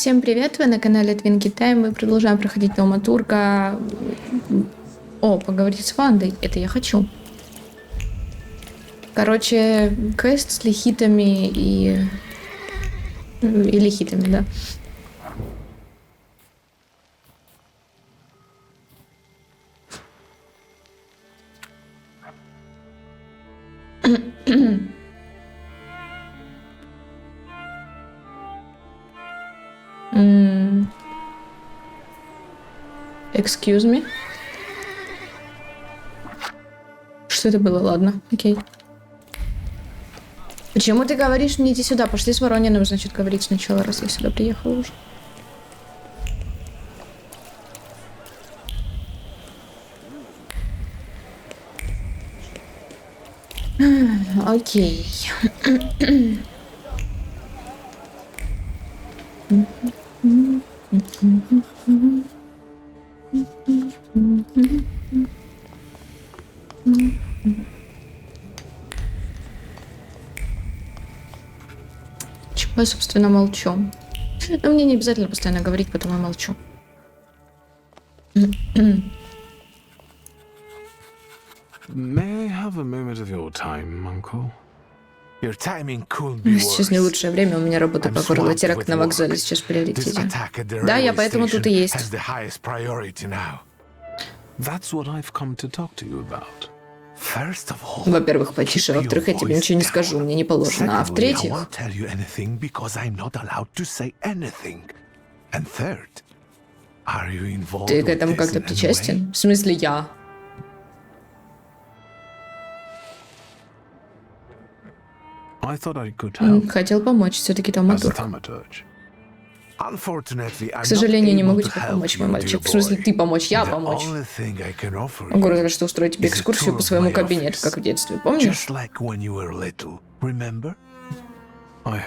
Всем привет, вы на канале Twinkie Time, мы продолжаем проходить Тауматурга. О, поговорить с Вандой, это я хочу. Короче, квест с лихитами и лихитами, да. Excuse me. Что это было? Ладно, окей. Почему ты говоришь мне иди сюда? Пошли с Ворониным, значит, говорить сначала, раз я сюда приехала уже. Окей. Чего я, собственно, молчу? Но мне не обязательно постоянно говорить, поэтому я молчу. May I have a moment of your time, Uncle? Your timing could be worse. Сейчас не лучшее время, у меня работа по горло, теракт на вокзале сейчас в приоритете. Да, я поэтому тут и есть. That's what I've come to talk to you about. First of all, во-первых, потише, во-вторых, я тебе ничего не скажу, мне не положено, а в-третьих... Ты к этому как-то причастен? В смысле, я? Хотел помочь, все-таки Тауматург. К сожалению, не могу тебе помочь, мой мальчик. В смысле, ты помочь, я помочь. Могу разве что устроить тебе экскурсию по своему кабинету, как в детстве, помнишь?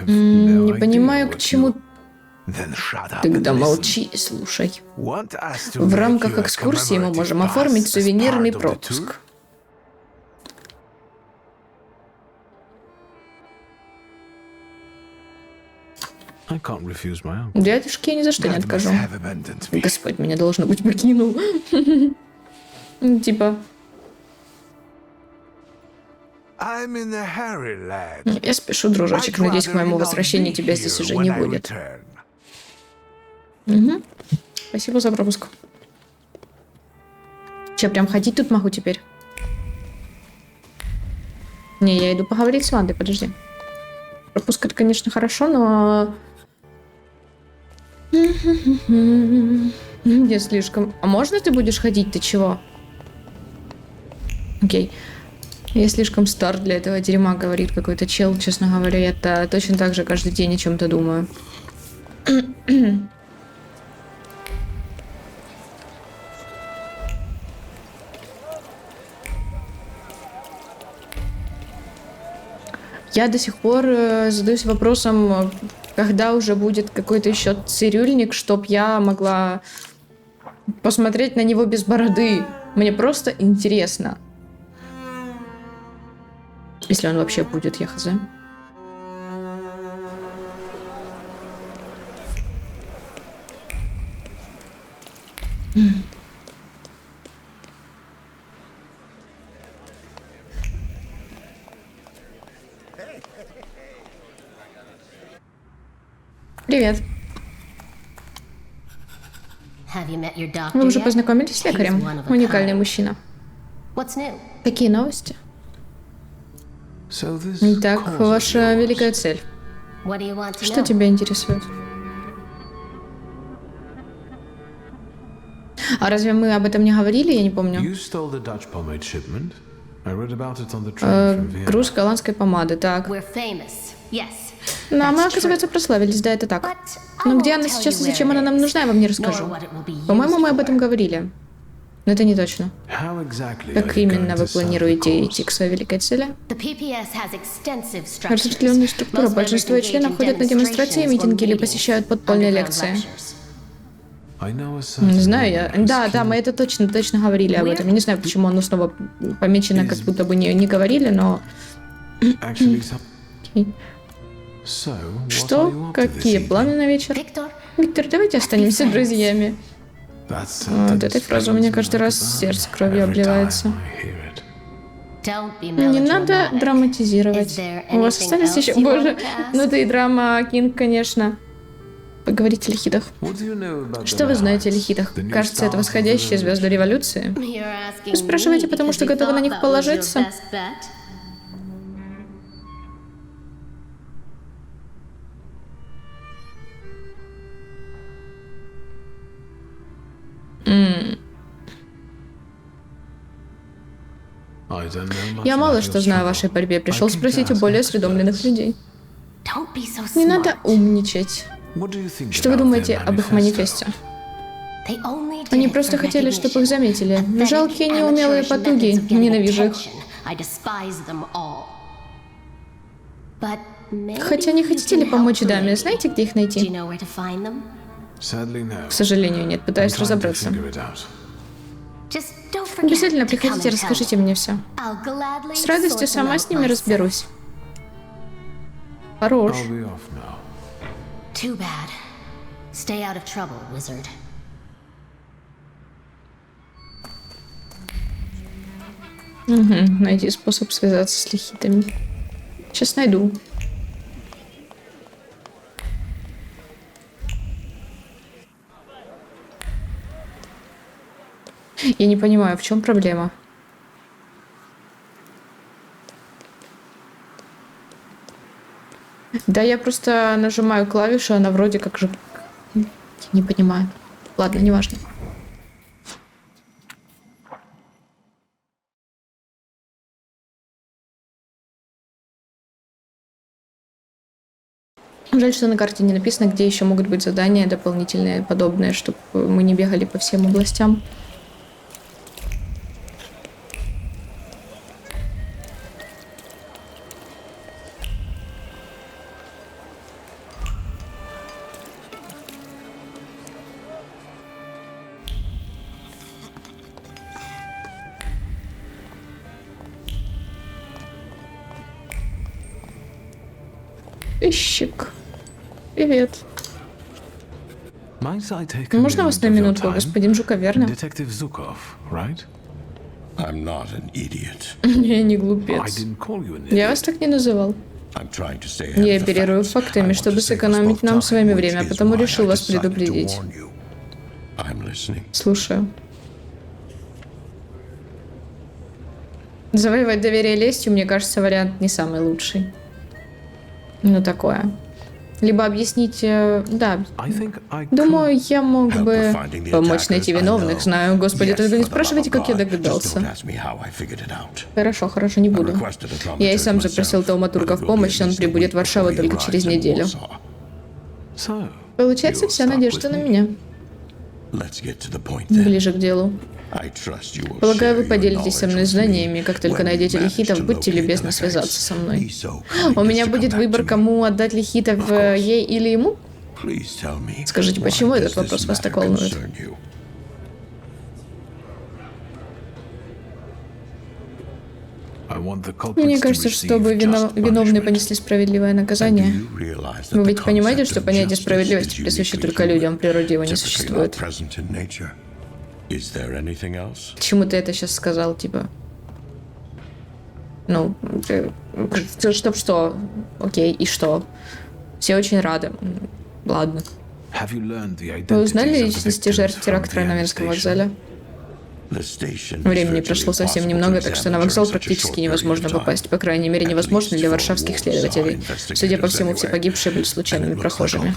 Не понимаю, к чему... Тогда молчи и слушай. В рамках экскурсии мы можем оформить сувенирный пропуск. Дядюшке я ни за что не откажу. Господь меня, должно быть, покинул. Типа... Я спешу, дружочек. Надеюсь, к моему возвращению тебя здесь уже не будет. Угу. Спасибо за пропуск. Че, прям ходить тут могу теперь? Не, я иду поговорить с Вандой, подожди. Пропуск это, конечно, хорошо, но... Я слишком... А можно ты будешь ходить? Ты чего? Окей. Я слишком стар для этого дерьма, говорит какой-то чел, честно говоря. Я точно так же каждый день о чем-то думаю. Я до сих пор задаюсь вопросом, когда уже будет какой-то еще цирюльник, чтоб я могла посмотреть на него без бороды. Мне просто интересно. Если он вообще будет, я хз. Привет. Вы уже познакомились с лекарем? Уникальный мужчина. Какие новости? Итак, ваша великая цель. Что тебя интересует? А разве мы об этом не говорили? Я не помню. Груз голландской помады, так. Но мы, оказывается, прославились, да, это так. Но где она сейчас и зачем она нам нужна, я вам не расскажу. По-моему, мы об этом говорили. Но это не точно. Как именно вы планируете идти к своей великой цели? Разветвленная структура. Большинство членов ходят на демонстрации, митинги или посещают подпольные лекции. Не знаю, я... Да, мы это точно говорили об этом. Я не знаю, почему оно снова помечено, как будто бы не говорили, но... Что? Какие планы на вечер? Виктор, давайте останемся друзьями. Вот этой фразой у меня каждый раз сердце кровью обливается. Не надо драматизировать. У вас остались еще... Боже, ну ты и драма, Кинг, конечно. Поговорите о лихитах. Что вы знаете о лихитах? Кажется, это восходящие звезды революции. Вы спрашиваете, потому что готовы на них положиться? Я мало что знаю о вашей борьбе. Пришел спросить у более осведомленных людей. Не надо умничать. Что вы думаете об их манифесте? Они просто хотели, чтобы их заметили. Жалкие, неумелые потуги. Ненавижу их. Хотя не хотите ли помочь даме? Знаете, где их найти? К сожалению, нет. Пытаюсь разобраться. Обязательно приходите, расскажите мне все. С радостью сама с ними разберусь. Хорош. Угу, найти способ связаться с лихитами. Сейчас найду. Я не понимаю, в чем проблема? Да, я просто нажимаю клавишу, она вроде как же... Я не понимаю. Ладно, неважно. Жаль, что на карте не написано, где еще могут быть задания дополнительные, подобные, чтобы мы не бегали по всем областям. Ищик. Привет. Можно вас на минутку, господин Жуковерна? Я не глупец. Я вас так не называл. Я оперирую фактами, чтобы сэкономить нам с вами время, потому решил вас предупредить. Слушаю. Завоевать доверие лестью, мне кажется, вариант не самый лучший. Ну, такое. Либо объяснить... Да. Думаю, я мог бы помочь найти виновных. Знаю, господи, только не спрашивайте, как я догадался. Хорошо, хорошо, не буду. Я и сам запросил тауматурга в помощь, он прибудет в Варшаву только через неделю. Получается, вся надежда на меня. Ближе к делу. Полагаю, вы поделитесь со мной знаниями. Как только найдете лихитов, будьте любезны связаться со мной. У меня будет выбор, кому отдать лихитов, ей или ему? Скажите, почему этот вопрос вас так волнует? Мне кажется, чтобы виновные понесли справедливое наказание. Вы ведь понимаете, что понятие справедливости присуще только людям, в природе его не существует. Чему ты это сейчас сказал, типа? Ну, чтоб что? Окей, и что? Все очень рады. Ладно. Вы узнали личности жертв теракта на Венском вокзале? Времени прошло совсем немного, так что на вокзал практически невозможно попасть. По крайней мере, невозможно для варшавских следователей. Судя по всему, все погибшие были случайными прохожими.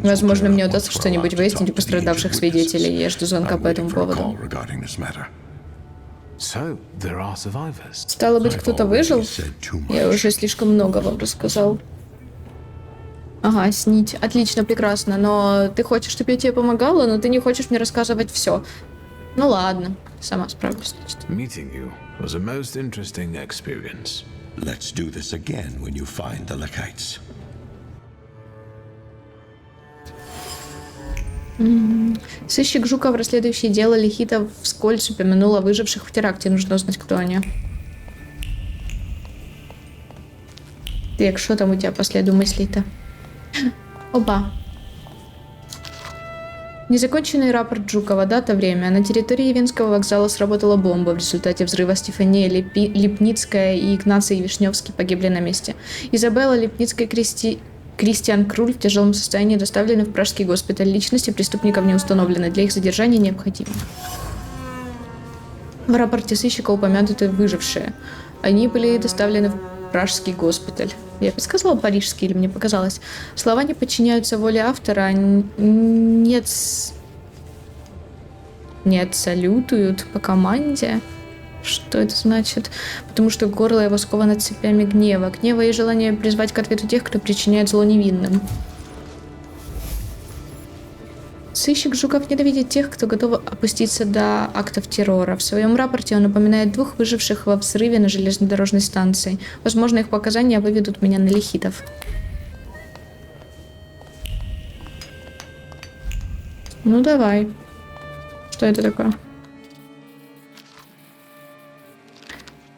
Возможно, мне удастся что-нибудь выяснить у пострадавших свидетелей. Я жду звонка по этому поводу. Стало быть, кто-то выжил? Я уже слишком много вам рассказал. Ага, снить. Отлично, прекрасно. Но ты хочешь, чтобы я тебе помогала, но ты не хочешь мне рассказывать все. Ну ладно, сама справлюсь, значит. Сыщик Жуков, расследующий дело лихитов, вскользь упомянул о выживших в теракте. Нужно узнать, кто они. Так, что там у тебя по следу мыслей-то? Опа. Незаконченный рапорт Жукова. Дата, время. На территории Венского вокзала сработала бомба. В результате взрыва Стефания Липницкая и Игнаций Вишневский погибли на месте. Изабелла Липницкая и Кристиан Круль в тяжелом состоянии доставлены в пражский госпиталь. Личности преступников не установлены. Для их задержания необходимо. В рапорте сыщика упомянуты выжившие. Они были доставлены в пражский госпиталь. Я подсказала парижский или мне показалось? Слова не подчиняются воле автора. Нет, салютуют по команде. Что это значит? Потому что горло его сковано цепями гнева. Гнева и желание призвать к ответу тех, кто причиняет зло невинным. Сыщик Жуков ненавидит тех, кто готов опуститься до актов террора. В своем рапорте он упоминает 2 выживших во взрыве на железнодорожной станции. Возможно, их показания выведут меня на лихитов. Ну давай. Что это такое?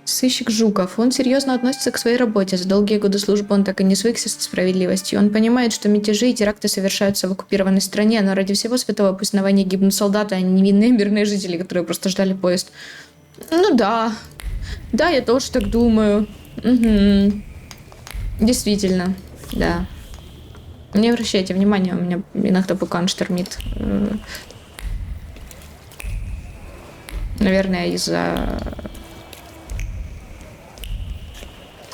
Сыщик Жуков. Он серьезно относится к своей работе. За долгие годы службы он так и не свыкся с справедливостью. Он понимает, что мятежи и теракты совершаются в оккупированной стране, но ради всего святого пусть на войне гибнут солдаты, а не невинные мирные жители, которые просто ждали поезд. Ну да. Да, я тоже так думаю. Угу. Действительно. Да. Не обращайте внимания, у меня иногда пукан штормит. Наверное, из-за...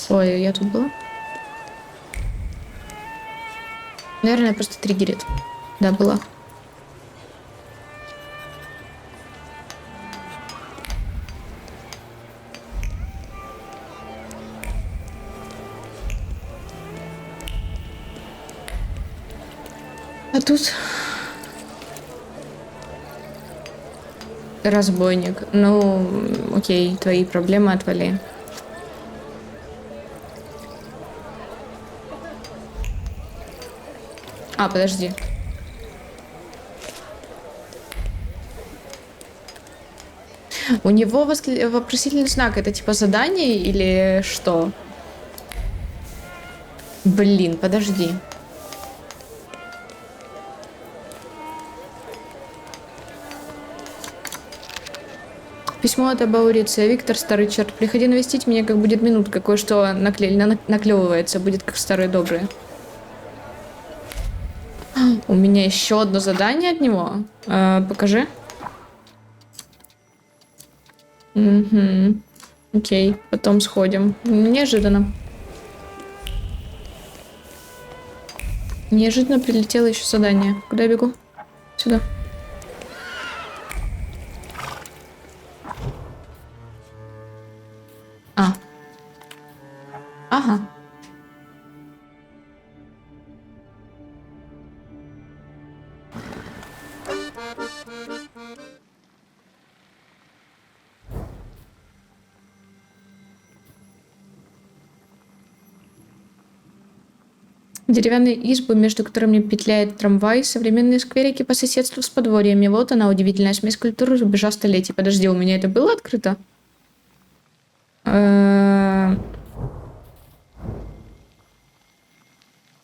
Ой, я тут была? Наверное, просто триггерит. Да, была. А тут... Разбойник. Ну, окей, твои проблемы отвали. А, подожди. У него вопросительный знак. Это типа задание или что? Блин, подожди. Письмо от Абауриция. Виктор, старый черт, приходи навестить меня, как будет минутка. Кое-что наклевывается, будет как старые добрые. У меня еще одно задание от него. Покажи. Угу. Окей, потом сходим. Неожиданно. Неожиданно прилетело еще задание. Куда я бегу? Сюда. Ага. Деревянные избы, между которыми петляет трамвай, современные скверики по соседству с подворьями. Вот она, удивительная смесь культуры рубежа столетий. Подожди, у меня это было открыто?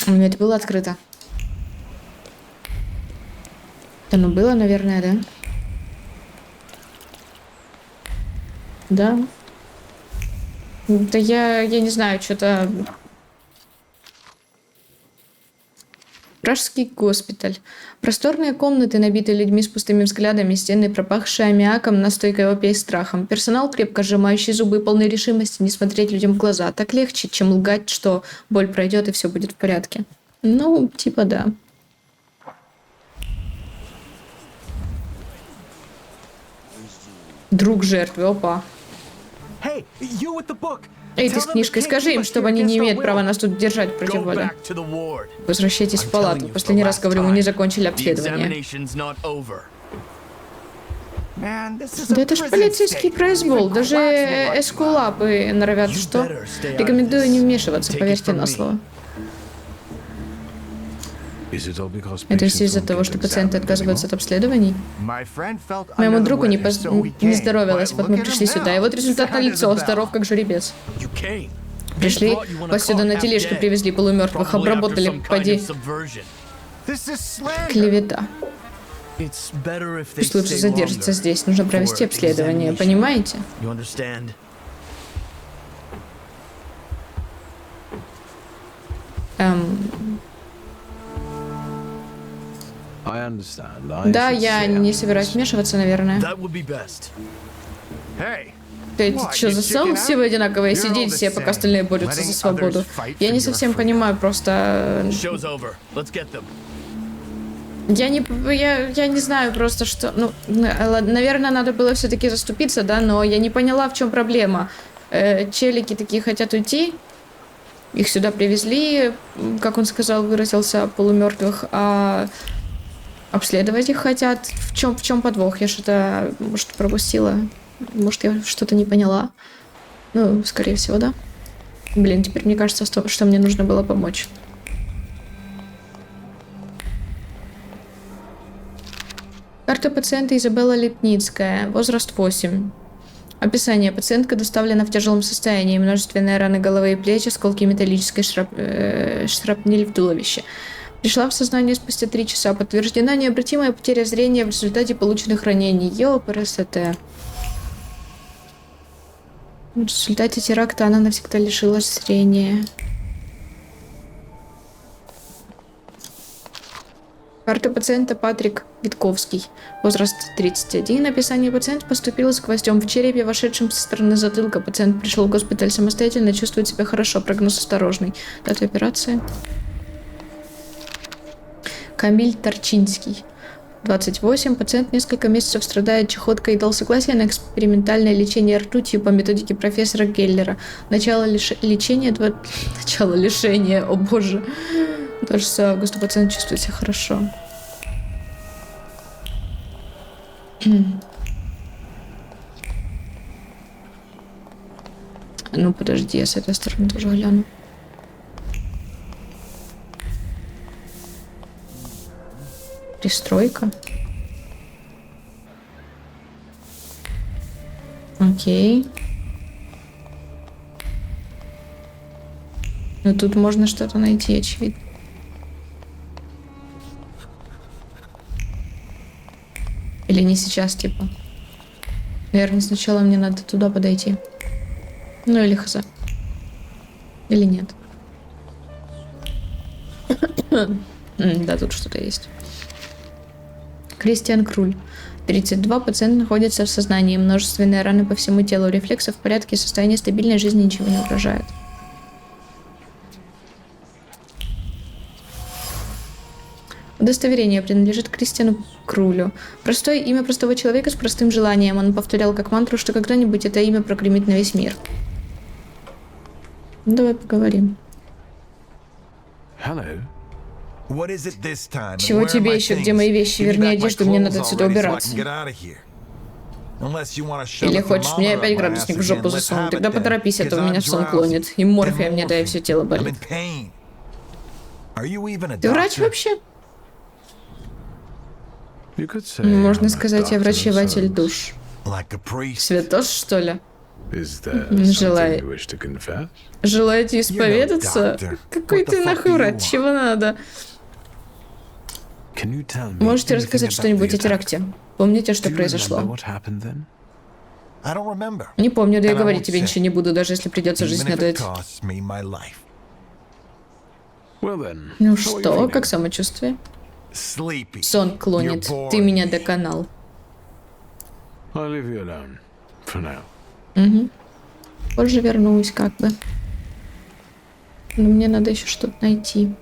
У меня это было открыто. Да, ну было, наверное, да? Да. Да я не знаю, что-то... Пражский госпиталь. Просторные комнаты, набитые людьми с пустыми взглядами, стены, пропахшие аммиаком, настойкой опия и страхом. Персонал, крепко сжимающий зубы и полной решимости не смотреть людям в глаза. Так легче, чем лгать, что боль пройдет и все будет в порядке. Ну, типа да. Друг жертвы, опа. Эй, ты с книжкой, скажи им, чтобы они не имеют права нас тут держать против воли. Возвращайтесь в палату. Последний раз говорю, мы не закончили обследование. Да это ж полицейский произвол. Даже эскулапы норовят, что? Рекомендую не вмешиваться, поверьте на слово. Это все из-за того, что пациенты отказываются от обследований? Моему другу не здоровилось, вот мы пришли сюда, и вот результат налицо, здоров как жеребец. Пришли, вас сюда на тележке привезли полумертвых, обработали, поди. Клевета. Пусть лучше задержится здесь. Нужно провести обследование, понимаете? Да, я не собираюсь вмешиваться, наверное. Ты что, засал? Все вы одинаковые, сидите все, пока остальные борются за свободу. Я не совсем понимаю, просто... Я не знаю просто, что... Ну, наверное, надо было все-таки заступиться, да, но я не поняла, в чем проблема. Челики такие хотят уйти, их сюда привезли, как он сказал, выразился, полумертвых, а обследовать их хотят. В чем подвох? Я что-то, может, пропустила? Может, я что-то не поняла? Ну, скорее всего, да. Блин, теперь мне кажется, что мне нужно было помочь. Карта пациента Изабелла Лепницкая. Возраст 8. Описание. Пациентка доставлена в тяжелом состоянии. Множественные раны головы и плеч, осколки металлической шрапнель в туловище. Пришла в сознание спустя 3 часа. Подтверждена необратимая потеря зрения в результате полученных ранений. ЕОПРСТ. В результате теракта она навсегда лишилась зрения. Карта пациента Патрик Витковский. Возраст 31. Описание. Пациент поступил с гвоздем в черепе, вошедшим со стороны затылка. Пациент пришел в госпиталь самостоятельно, чувствует себя хорошо. Прогноз осторожный. Дата операции. Камиль Торчинский. 28. Пациент несколько месяцев страдает чахоткой и дал согласие на экспериментальное лечение ртутью по методике профессора Геллера. Начало лечения... Начало лишения. О боже. 26 августа пациент чувствует себя хорошо. Ну, подожди, я с этой стороны тоже гляну. Пристройка. Окей. Ну, тут можно что-то найти, очевидно. Или не сейчас, типа. Наверное, сначала мне надо туда подойти. Ну, или хз. Или нет. Да, тут что-то есть. Кристиан Круль. 32. Пациент находится в сознании. Множественные раны по всему телу. Рефлексы в порядке. Состояние стабильной жизни ничего не угрожает. Удостоверение принадлежит Кристиану Крулю. Простое имя простого человека с простым желанием. Он повторял как мантру, что когда-нибудь это имя прогремит на весь мир. Ну, давай поговорим. Чего тебе еще? Где мои вещи? Верни одежду, мне надо отсюда убираться. Или хочешь мне опять градусник в жопу засунуть? Тогда поторопись, а то у меня сон клонит. И морфия мне, да и все тело болит. Ты врач вообще? Можно сказать, я врачеватель душ. Святош, что ли? Желаете исповедаться? Какой ты нахуй врач? Чего надо? Можете рассказать что-нибудь о теракте? Помните, что произошло? Не помню, да и говорить тебе ничего не буду, даже если придется жизнь отдать. Ну что, как самочувствие? Сон клонит. Ты меня доконал. Угу. Позже вернусь, как бы. Но мне надо еще что-то найти.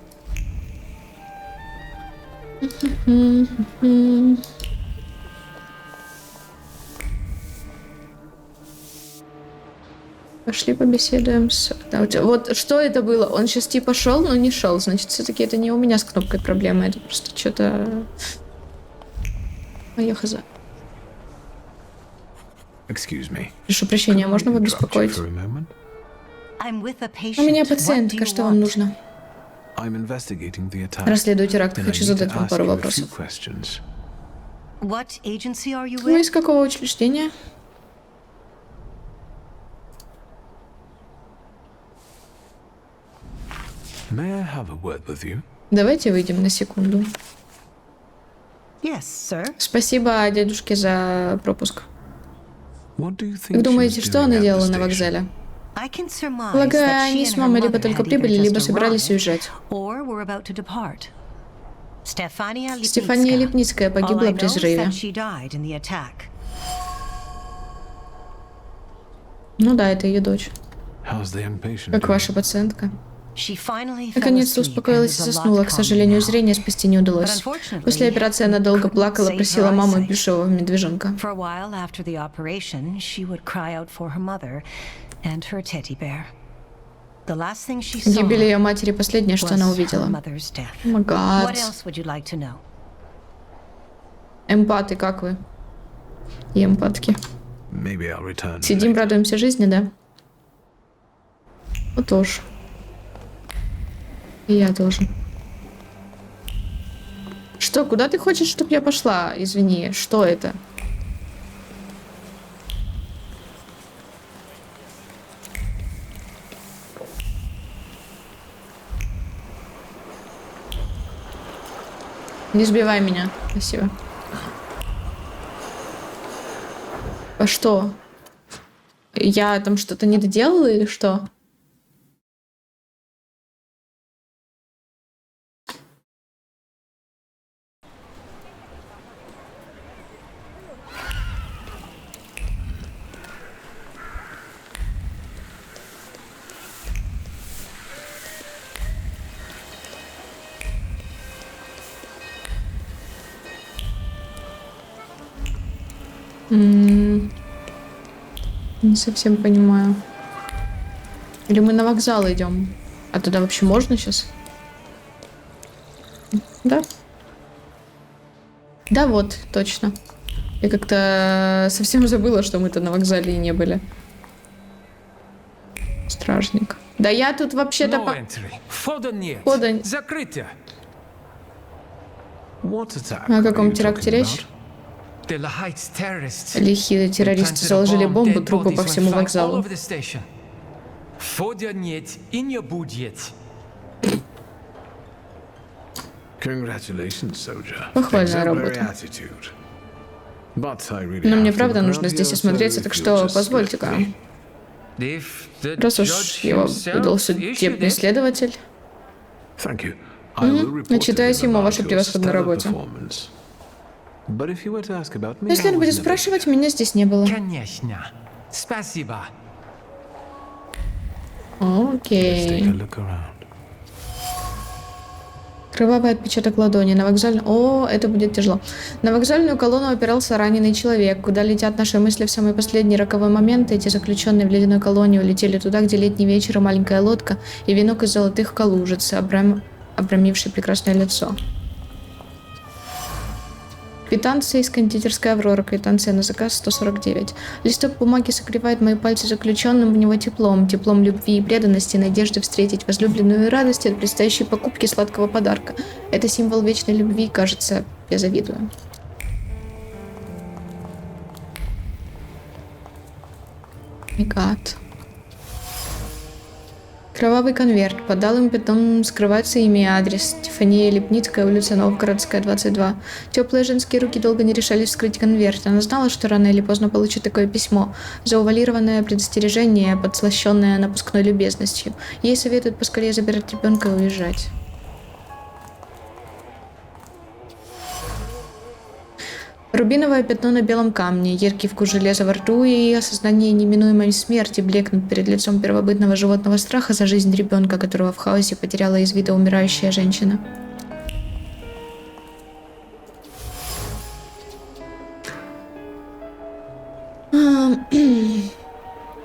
Пошли побеседуем с... Вот что это было? Он сейчас типа шел, но не шел. Значит, все-таки это не у меня с кнопкой проблема. Это просто что-то... Моя хз. Прошу прощения, можно побеспокоить? У меня пациентка, что вам нужно? Расследую теракт, хочу задать вам пару вопросов. Вы из какого учреждения? Давайте выйдем на секунду. Yes, sir. Спасибо дядюшке за пропуск. What do you think Как she думаете, was что doing она at the делала на station? вокзале? I can surmise Полагаю, that они she с and her мамой либо mother только had either прибыли, либо just собирались arrived уезжать. or were about to depart. Stefania Стефания Lipnitska. Липницкая All погибла I при know is взрыве. that she died in the attack. Ну да, это ее дочь. How's the inpatient Как doing? ваша пациентка. She finally fell Наконец-то asleep and успокоилась is и a lot заснула. К сожалению, calmer now. зрение спасти не But удалось. unfortunately, После операции она we долго couldn't плакала, save просила her маму и eyesight. плюшевого медвежонка. For a while after the operation, she would cry out for her mother and her teddy bear. The last thing she saw Гибель ее матери последнее, что она was her увидела. mother's death. О май гад. What else would you like to know? Эмпаты, как вы? И эмпатки. Maybe I'll return Сидим, later. радуемся жизни, да? Вот тоже. И я тоже. Что, куда ты хочешь, чтобы я пошла? Извини, что это? Не сбивай меня. Спасибо. А что? Я там что-то не доделала или что? Не совсем понимаю. Или мы на вокзал идем? А туда вообще можно сейчас? Да. Да, вот, точно. Я как-то совсем забыла, что мы-то на вокзале и не были. Стражник. Да я тут вообще-то... Входа нет. Входа- Закрыто. What attack О are каком you теракте talking речь? about? The Heights terrorists. Лихие террористы заложили бомбу, трупы по всему вокзалу. Входа нет и не будет. Congratulations, soldier. Похвальная Exemplary работа. attitude. But I really Но мне have to правда look нужно around здесь here, осмотреться, so так if что you'll just позвольте-ка. let me. Раз уж его выдал судебный следователь. Thank you. I will report to Отчитаюсь him ему о about вашей your превосходной stellar работе. performance. But if you were to ask about me, Если I он was будет never спрашивать, меня здесь не было. Конечно. Спасибо. here. Let's take a Окей. look around. Кровавый отпечаток ладони. На вокзальную... О, это будет тяжело. На вокзальную колонну опирался раненый человек. Куда летят наши мысли в самый последний роковой момент? Эти заключенные в ледяной колонии улетели туда, где летний вечер и маленькая лодка, и венок из золотых калужиц, обрамивший прекрасное лицо. Квитанция из кондитерской «Аврора». Квитанция на заказ 149. Листок бумаги согревает мои пальцы заключенным в него теплом. Теплом любви и преданности, надежды встретить возлюбленную и радости от предстоящей покупки сладкого подарка. Это символ вечной любви, кажется, я завидую. Мигат. Кровавый конверт. Под алым пятном скрывается имя и адрес. Стефания Липницкая, улица Новгородская, 22. Теплые женские руки долго не решались вскрыть конверт. Она знала, что рано или поздно получит такое письмо. Заувалированное предостережение, подслащенное напускной любезностью. Ей советуют поскорее забирать ребенка и уезжать. Рубиновое пятно на белом камне, яркий вкус железа во рту и осознание неминуемой смерти блекнут перед лицом первобытного животного страха за жизнь ребенка, которого в хаосе потеряла из вида умирающая женщина.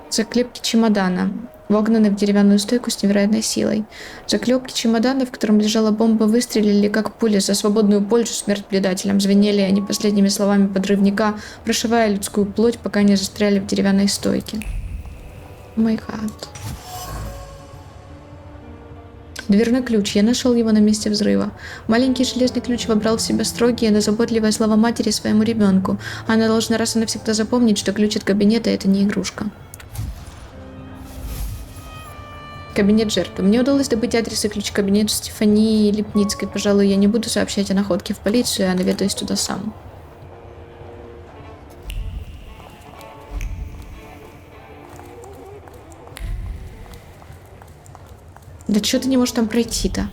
Заклепки чемодана, вогнаны в деревянную стойку с невероятной силой. Заклепки чемодана, в котором лежала бомба, выстрелили как пули за свободную Польшу, смерть предателям. Звенели они последними словами подрывника, прошивая людскую плоть, пока не застряли в деревянной стойке. Май гад. Дверной ключ. Я нашел его на месте взрыва. Маленький железный ключ вобрал в себя строгие, но заботливые слова матери своему ребенку. Она должна раз и навсегда запомнить, что ключ от кабинета — это не игрушка. Кабинет жертвы. Мне удалось добыть адрес и ключ кабинета Стефании Липницкой. Пожалуй, я не буду сообщать о находке в полицию, а наведаюсь туда сам. Да что ты не можешь там пройти-то?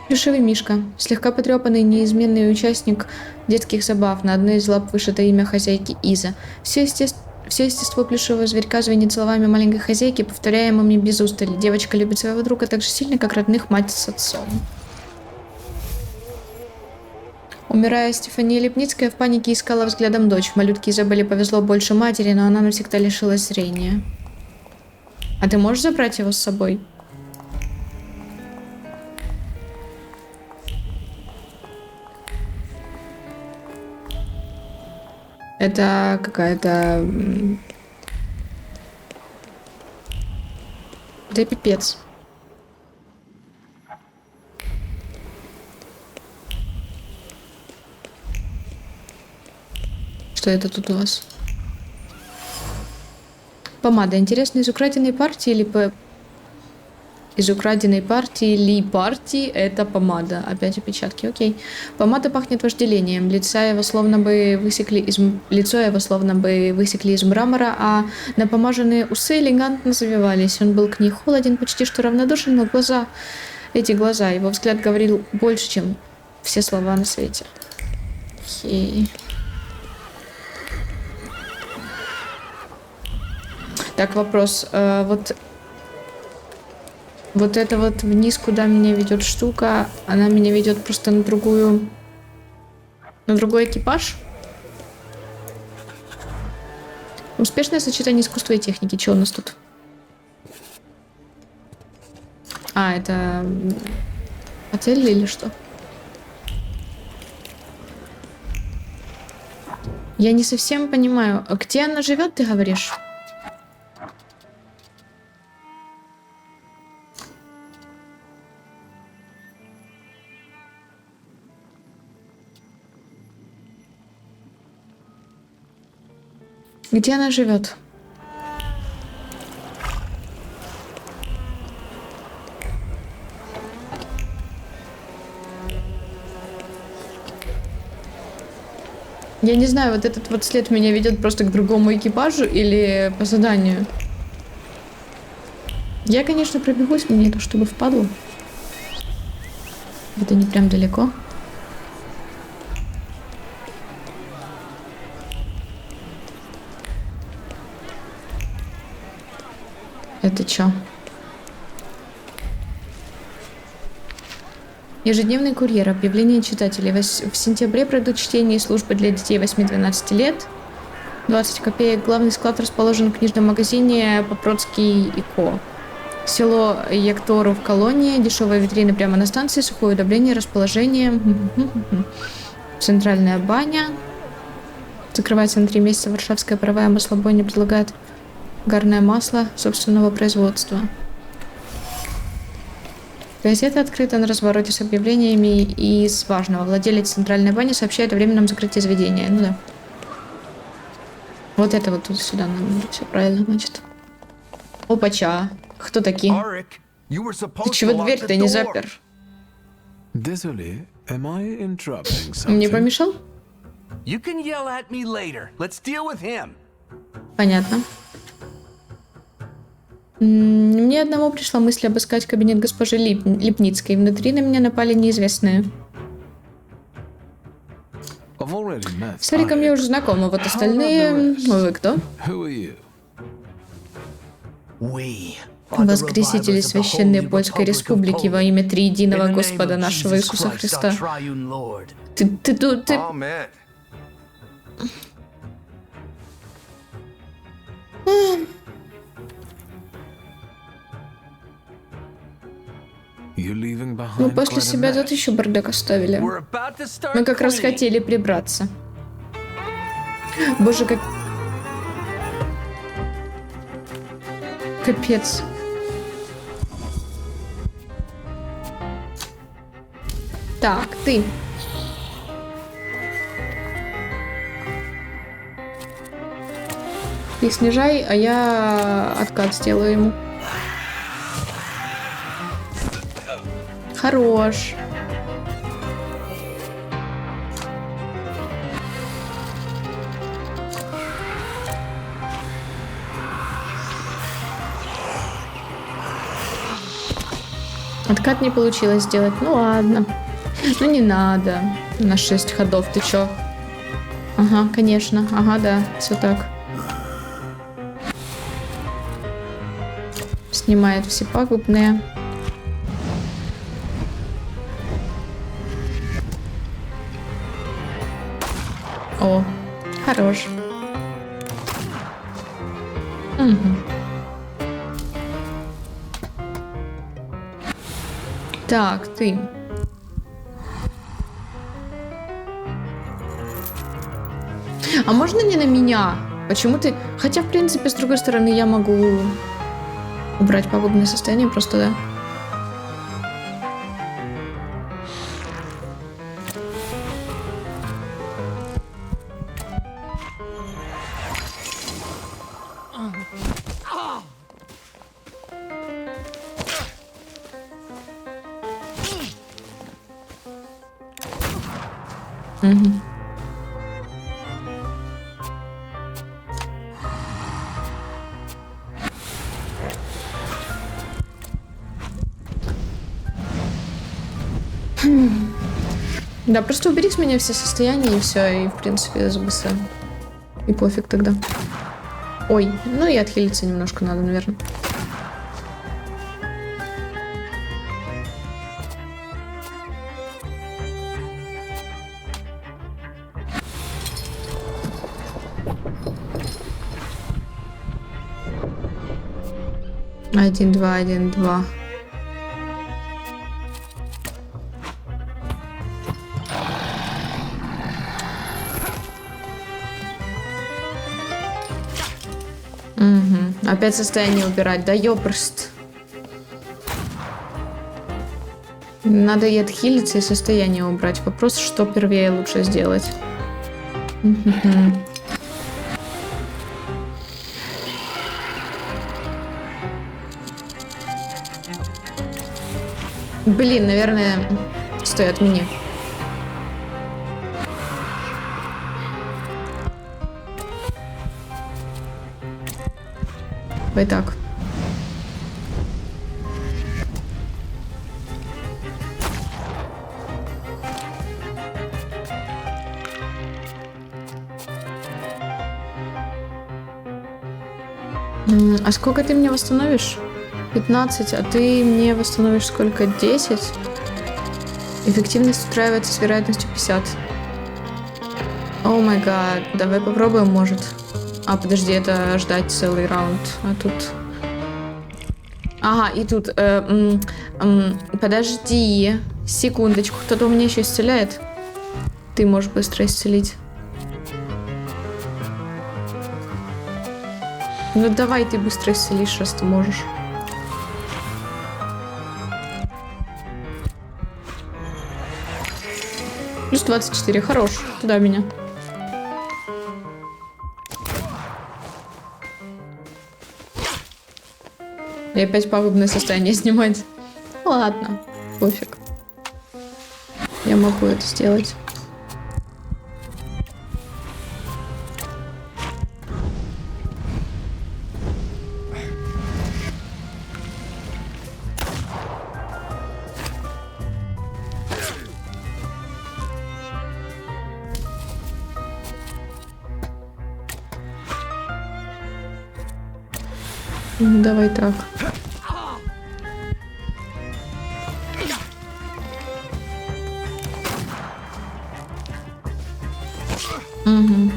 Плюшевый мишка. Слегка потрепанный, неизменный участник детских забав. На одной из лап вышито имя хозяйки Иза. Все естество плюшевого зверька звенит словами маленькой хозяйки, повторяемыми без устали. Девочка любит своего друга так же сильно, как родных мать с отцом. Умирая, Стефания Липницкая в панике искала взглядом дочь. Малютке Изабелле повезло больше матери, но она навсегда лишилась зрения. А ты можешь забрать его с собой? Это какая-то... Да пипец. Что это тут у вас? Помада. Интересно, из украденной партии или по... Из украденной партии ли партии это помада? Опять опечатки, окей. Помада пахнет вожделением. Лицо его словно бы высекли из мрамора, а напомаженные усы элегантно завивались. Он был к ней холоден, почти что равнодушен, но эти глаза, его взгляд говорил больше, чем все слова на свете. Окей. Так, вопрос. Вот это вот вниз, куда меня ведет штука, она меня ведет просто на другой экипаж. Успешное сочетание искусства и техники. Что у нас тут? А, это отель или что? Я не совсем понимаю. А где она живет, ты говоришь? Где она живет? Я не знаю, вот этот вот след меня ведет просто к другому экипажу или по заданию. Я, конечно, пробегусь, мне то, чтобы впадло. Это не прям далеко. Это чё? Ежедневный курьер. Объявление читателей. В сентябре пройдут чтение и службы для детей 8-12 лет. 20 копеек. Главный склад расположен в книжном магазине Попроцкий и Ко. Село Яктору в колонии. Дешевые витрины прямо на станции. Сухое удобрение, расположение. Центральная баня. Закрывается на 3 месяца. Варшавская паровая маслобойня предлагает гарное масло собственного производства. Газета открыта на развороте с объявлениями из важного. Владелец центральной бани сообщает о временном закрытии заведения. Ну да. Вот это вот тут сюда надо. Все правильно, значит. Опача. Кто такие? Ты чего дверь-то не запер? Désolé, am I interrupting Не something? помешал? You can yell at me later. Let's deal with him. Понятно. Мне одному пришла мысль обыскать кабинет госпожи Липницкой. Внутри на меня напали неизвестные. I've already met С Эриком я уже знакома, вот остальные... Вы кто? Who are you? Воскресители Священной Польской Республики во имя Триединого Господа нашего Иисуса Христа. Ты... Amen. You leaving behind Мы после quite a себя mess. тут еще бардак оставили. We're about to start Мы как раз cleaning. хотели прибраться. Боже, как... Капец. Так, ты. Ты снижай, а я откат сделаю ему. Хорош. Откат не получилось сделать. Ну ладно. Ну не надо. На 6 ходов. Ты чё? Ага, конечно. Ага, да. Все так. Снимает все пагубные. О, хорош. Угу. Так, ты. А можно не на меня? Почему ты... Хотя, в принципе, с другой стороны, я могу убрать пагубное состояние, просто, да. Угу. Да, просто убери с меня все состояния и все, и в принципе СБС. И пофиг тогда. Ой, ну и отхилиться немножко надо, наверное. Один, два, один, два. Угу. Опять состояние убирать, да ёпрст. Надо и отхилиться, и состояние убрать. Вопрос, что первее лучше сделать. Угу. Блин, наверное, стой, отмени. Давай так. А сколько ты мне восстановишь? 15, а ты мне восстановишь сколько? 10? Эффективность устраивается с вероятностью 50. О май гад, давай попробуем, может. А, подожди, это ждать целый раунд. А тут... Ага, и тут... подожди. Секундочку, кто-то у меня еще исцеляет. Ты можешь быстро исцелить. Ну давай ты быстро исцелишь, раз ты можешь. Плюс 24, хорош. Туда меня. И опять пагубное состояние снимать. Ладно, пофиг. Я могу это сделать. Давай так. Угу.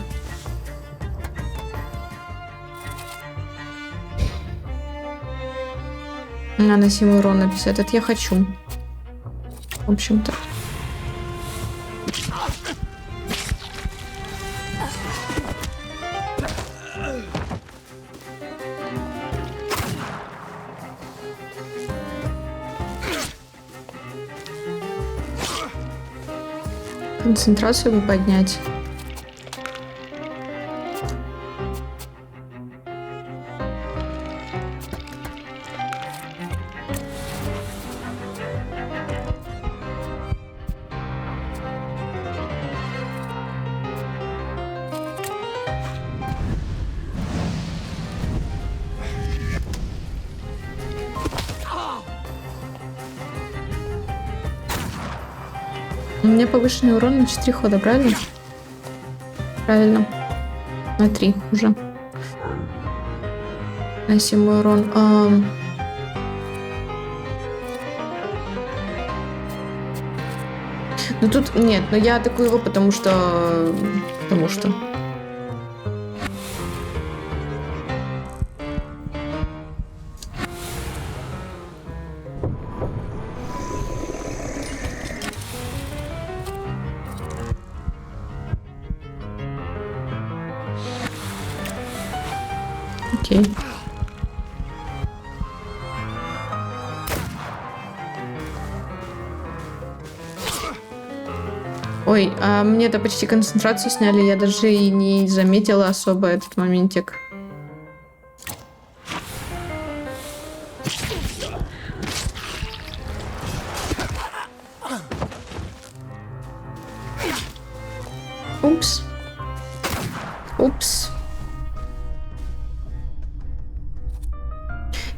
Наносимый урон на 50. Это я хочу. В общем-то. Концентрацию бы поднять. У меня повышенный урон на 4 хода, правильно? Правильно. На 3 уже. На 7 урон. Ну тут нет, но я атакую его, потому что... Окей. Ой, а мне-то почти концентрацию сняли, я даже и не заметила особо этот моментик. Упс. Упс.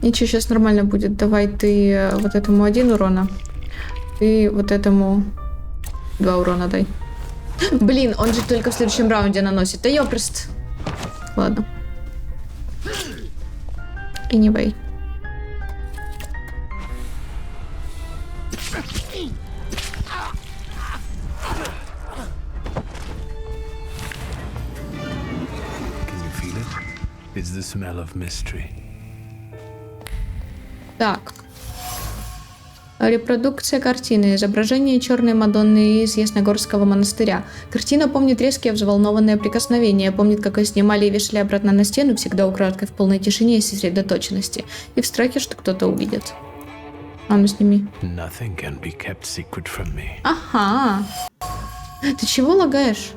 Ничего, сейчас нормально будет. Давай ты вот этому 1 урона. Ты вот этому 2 урона дай. Блин, он же только в следующем раунде наносит. Да ёпрст. Ладно. Anyway. Can you feel it? It's the smell of mystery. Так. Репродукция картины. Изображение черной Мадонны из Ясногорского монастыря. Картина помнит резкие взволнованные прикосновения, помнит, как ее снимали и вешали обратно на стену, всегда украдкой в полной тишине и сосредоточенности. И в страхе, что кто-то увидит. А ну сними. Nothing can be kept secret from me. Ага. Ты чего лагаешь?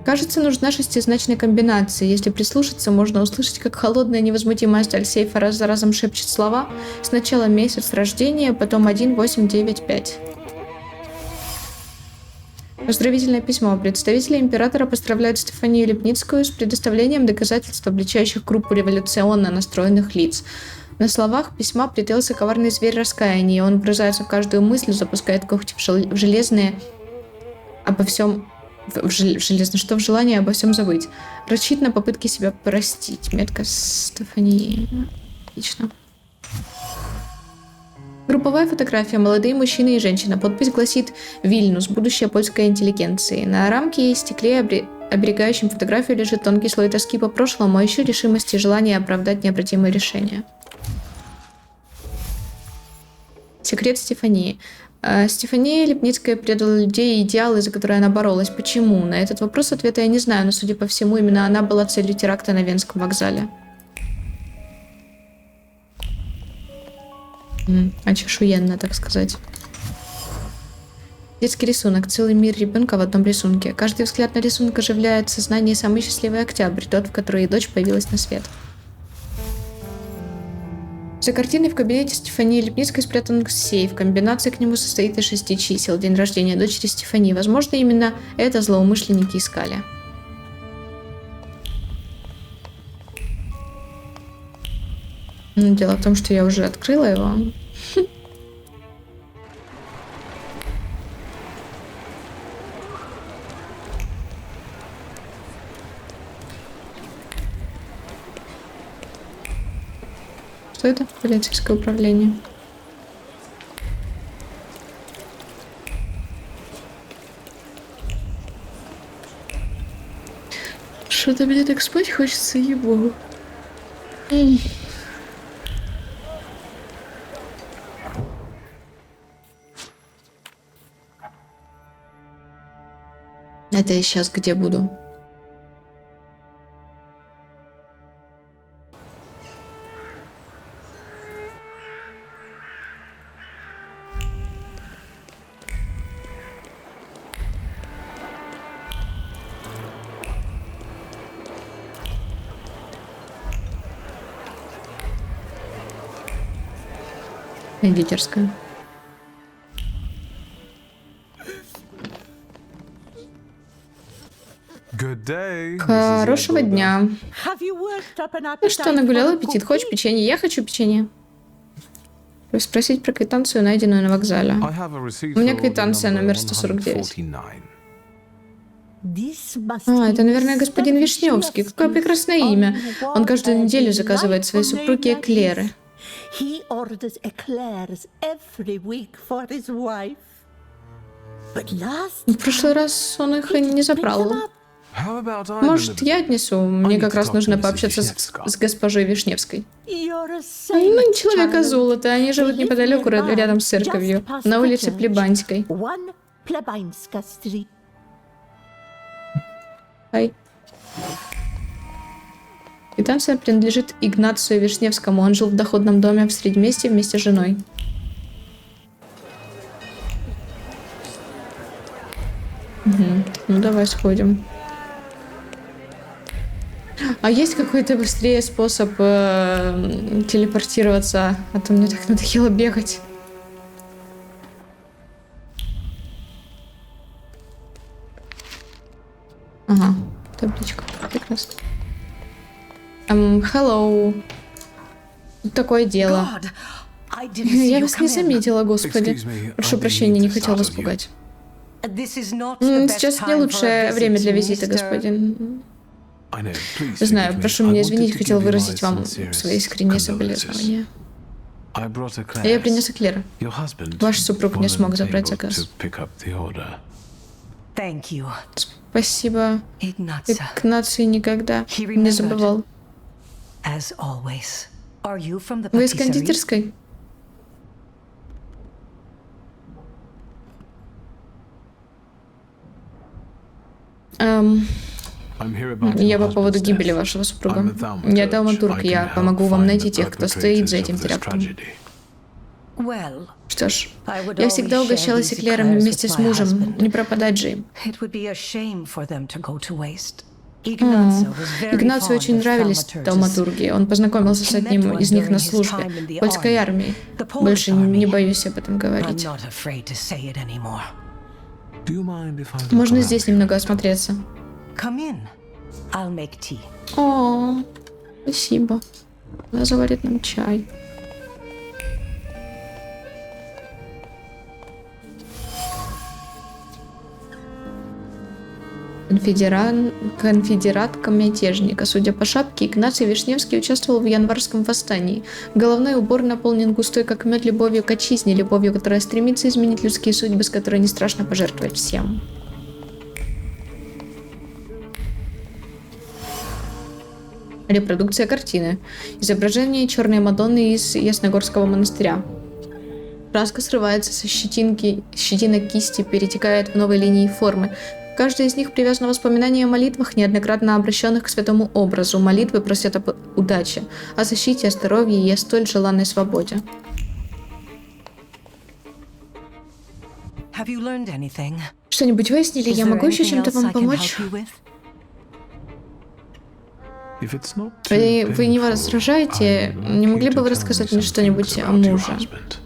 Кажется, нужна шестизначная комбинация. Если прислушаться, можно услышать, как холодная невозмутимая сталь сейфа раз за разом шепчет слова. Сначала месяц рождения, потом 1895. Поздравительное письмо. Представители императора поздравляют Стефанию Лепницкую с предоставлением доказательств, обличающих группу революционно настроенных лиц. На словах письма притаился коварный зверь раскаяния, и он вгрызается в каждую мысль, запускает когти в железные обо всем... в желании обо всем забыть. Рычит на попытки себя простить. Метка Стефании. Отлично. Групповая фотография. Молодые мужчина и женщина. Подпись гласит «Вильнюс. Будущее польской интеллигенции». На рамке и стекле, оберегающем фотографию, лежит тонкий слой тоски по прошлому, а еще решимости и желание оправдать необратимые решения. Секрет Стефании. Стефания Лепницкая предала людей и идеалы, за которые она боролась. Почему? На этот вопрос ответа я не знаю, но, судя по всему, именно она была целью теракта на Венском вокзале. Очешуенно, так сказать. Детский рисунок. Целый мир ребенка в одном рисунке. Каждый взгляд на рисунок оживляет сознание самый счастливый октябрь, тот, в который дочь появилась на свет. За картиной в кабинете Стефании Лепницкой спрятан сейф. Комбинация к нему состоит из 6 чисел. День рождения дочери Стефании. Возможно, именно это злоумышленники искали. Но дело в том, что я уже открыла его. Что это? Полицейское управление. Что-то мне так спать хочется, ебу. Это я сейчас где буду? Кондитерская. Good day. Хорошего дня. Ну Ну что, нагулял аппетит? Хочешь печенье? Я хочу печенье. Спросить про квитанцию, найденную на вокзале. I have a receipt У меня for order квитанция number номер 149. 149. Это, наверное, господин Вишневский. Какое прекрасное имя. Он каждую неделю заказывает своей супруге эклеры. В прошлый раз он их и не забрал. How about I Может, deliver? я отнесу? Мне как раз нужно пообщаться с госпожой Вишневской. Ну, человек из золота. Они живут неподалеку, рядом с церковью, на улице Плебанской. Ай. Квитанция принадлежит Игнацию Вишневскому. Он жил в доходном доме в Средместье вместе с женой. Угу. Ну, давай сходим. А есть какой-то быстрее способ телепортироваться? А то мне так надоело бегать. Ага, табличка. Прекрасно. Hello. Тут такое дело. Я вас не заметила, господи. Excuse me, Прошу I прощения, need не to хотела вас startle you. пугать. Сейчас Сейчас не лучшее время для визита, господин. I know. Please Знаю, forgive me. прошу I меня wanted извинить, to хотел give you my выразить вам sincerest свои искренние condolences. соболезнования. I brought a Я Claire. принес эклеры. Your husband Ваш супруг не смог wasn't забрать able заказ. to pick up the order. Thank you, Спасибо. Ignacia. Игнаций никогда не забывал. As always. Are you from the Вы из patisserie? кондитерской? I'm here about Я your по поводу husband's гибели death. вашего супруга. I'm a thaumaturge. Я тауматург, I can я help помогу вам find найти the тех, кто стоит за perpetrators этим of this терактом. tragedy. Well, Что ж, I would я всегда always угощалась share these эклерами eclairs вместе with с my мужем. husband. Не пропадать же им. it would be a shame for them to go to waste. Ignacio was very Игнацию fond очень of нравились thaumaturges. тауматурги. Он познакомился с одним из них на службе в польской армии. Больше не боюсь об этом I'm говорить. not afraid to say it anymore. Do you mind if I look Можно around здесь you? немного осмотреться. Come in. I'll make tea. О, спасибо. Она заварит нам чай. Конфедератка мятежника. Судя по шапке, Игнаций Вишневский участвовал в январском восстании. Головной убор наполнен густой, как мед, любовью к отчизне, любовью, которая стремится изменить людские судьбы, с которой не страшно пожертвовать всем. Репродукция картины. Изображение черной Мадонны из Ясногорского монастыря. Краска срывается со щетинок кисти, перетекает в новые линии формы. Каждая из них привязана воспоминанием о молитвах, неоднократно обращенных к святому образу. Молитвы просят об удаче, о защите, о здоровье и о столь желанной свободе. Have you learned anything? Что-нибудь выяснили? Is Я there могу еще anything чем-то else I вам can помочь? help you with? If it's not too Вы не painful, возражаете? I'd Не like могли you бы to вы tell рассказать me мне some что-нибудь things о about your муже? husband.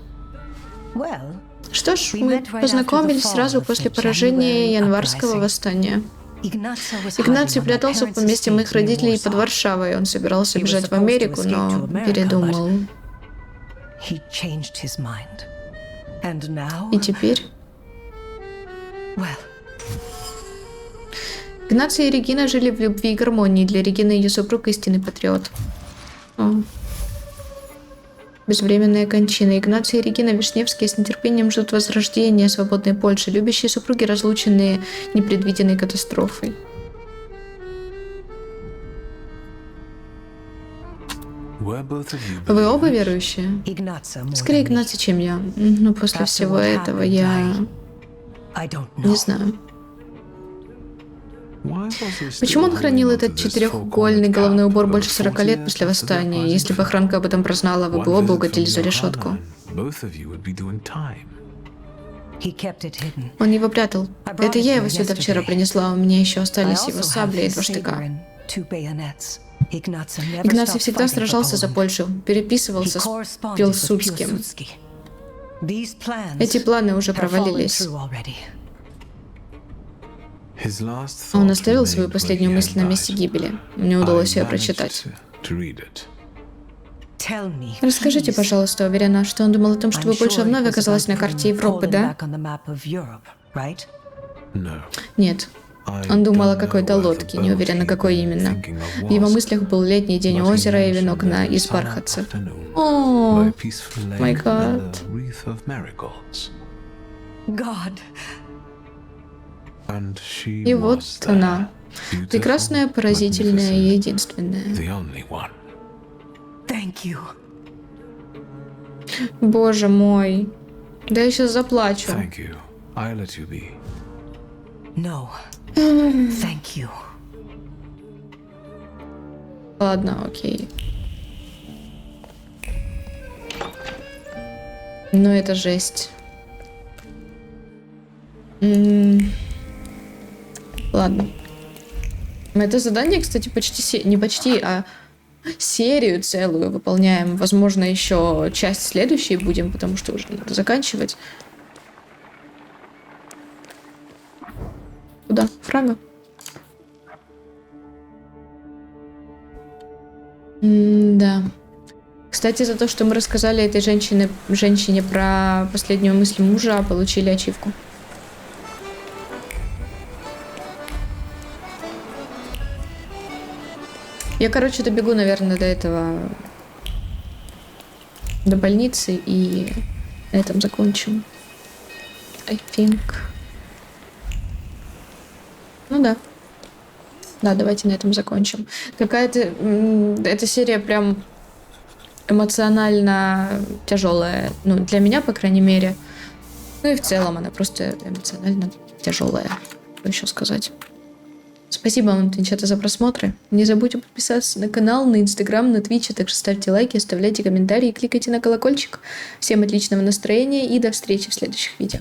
Well, Что ж, мы познакомились сразу после поражения январского восстания. Игнаций прятался в поместье моих родителей под Варшавой. Он собирался бежать в Америку, но передумал. he changed his mind. And now, И теперь well, Игнаций и Регина жили в любви и гармонии. Для Регины ее супруг истинный патриот. О. Безвременная кончина. Игнаций и Регина Вишневские с нетерпением ждут возрождения свободной Польши. Любящие супруги, разлученные непредвиденной катастрофой. Were both of you Вы оба believers? верующие? Ignacio more Скорее than me. Игнаций, чем я. Но после After всего what этого happened, я I don't know. не знаю. Why was he still Почему он хранил holding этот onto this четырехугольный four-cornered головной cap убор over больше 40 лет 40 после years after the восстания? Если бы uprising? охранка об этом прознала, вы One бы оба visit угодили from за your решетку. hotline, both of you would be doing time. He kept it hidden. Он его прятал. Это я его сюда вчера yesterday. принесла, у меня еще I остались also его have сабли и his два saber штыка. and 2 bayonets. Ignacio never Игнаций stopped всегда fighting for сражался за Poland. Польшу, He переписывался с corresponded with Пилсудским. Piłsudski. These plans Эти планы уже have fallen провалились. through already. His last Он thought оставил свою remained последнюю where he мысль на had месте died. гибели. Мне удалось I ее managed прочитать. to read it. Tell me, Расскажите, please. пожалуйста, уверена, что он думал о том, чтобы I'm Польша sure it вновь was оказалась about на карте putting Европы, Poland да? back on the map of Europe, right? No. Нет. I Он думал о don't какой-то know where лодке, the не boat уверена, he'd какой been именно. thinking of В его was, мыслях был летний день but he озера и венок mentioned из a summer бархатца. afternoon О, by a peaceful lake my and God. a wreath of marigolds. God, And she И вот was there, она. beautiful, Прекрасная, поразительная и magnificent, единственная. the only one. thank you. Боже мой. Да я сейчас заплачу. Thank you. I'll let you be. No, thank you. Ладно, окей. Но это жесть. Ладно. Мы это задание, кстати, не почти, а серию целую выполняем. Возможно, еще часть следующей будем, потому что уже надо заканчивать. Куда? Фрага? Да. Кстати, за то, что мы рассказали этой женщине про последнюю мысль мужа, получили ачивку. Я, короче, добегу, наверное, до этого... До больницы и на этом закончим. I think. Ну да. Да, давайте на этом закончим. Какая-то... Эта серия прям эмоционально тяжелая. Ну, для меня, по крайней мере. Ну и в целом она просто эмоционально тяжелая. Что еще сказать? Спасибо вам, Твинчата, за просмотры. Не забудьте подписаться на канал, на Инстаграм, на Твич, а также ставьте лайки, оставляйте комментарии и кликайте на колокольчик. Всем отличного настроения и до встречи в следующих видео.